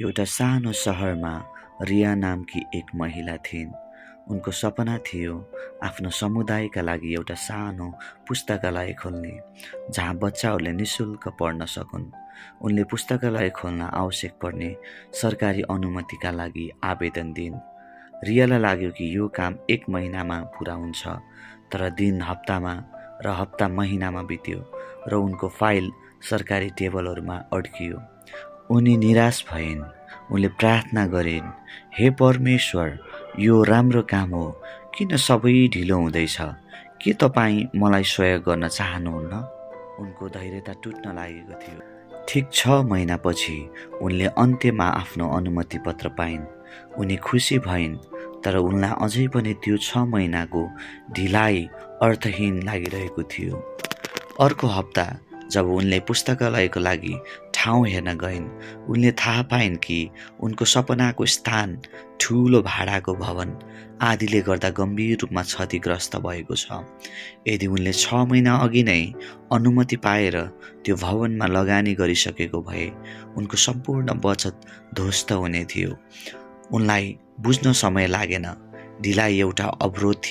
एउटा सानो सहरमा रिया नामकी एक महिला थिइन्। उनको सपना थियो आफ्नो समुदायका लागि एउटा सानो पुस्तकालय खोल्ने, जहाँ बच्चाहरूले निशुल्क पढ्न सकुन्। उनले पुस्तकालय खोल्न आवश्यक पर्ने सरकारी अनुमतिका लागि आवेदन दिइन्। रियालाई लाग्यो कि यो काम 1 महिनामा पुरा हुन्छ, तर दिन हप्तामा र हप्ता महिनामा बित्यो र उनको फाइल सरकारी टेबलहरूमा अड्कियो। उनी निराश भइन्। उनले प्रार्थना गरिन्, हे परमेश्वर, यो राम्रो काम हो, किन सबै ढिलो हुँदैछ? के तपाईँ मलाई सहयोग गर्न चाहनुहुन्न? उनको धैर्यता टुट्न लागेको थियो। ठिक 6 महिनापछि उनले अन्त्यमा आफ्नो अनुमति पत्र पाइन्। उनी खुसी भइन्, तर उनलाई अझै पनि त्यो 6 महिनाको ढिलाइ अर्थहीन लागिरहेको थियो। अर्को हप्ता जब उनले पुस्तकालयको लागि ठाउँ हेर्न गइन्, उनले थाहा पाइन् कि उनको सपनाको स्थान ठुलो भाडाको भवन आदिले गर्दा गम्भीर रूपमा क्षतिग्रस्त भएको छ। यदि उनले 6 महिना अघि नै अनुमति पाएर त्यो भवनमा लगानी गरिसकेको भए उनको सम्पूर्ण बचत ध्वस्त हुने थियो। उनलाई बुझ्न समय लागेन, ढिलाइ एउटा अवरोध थियो।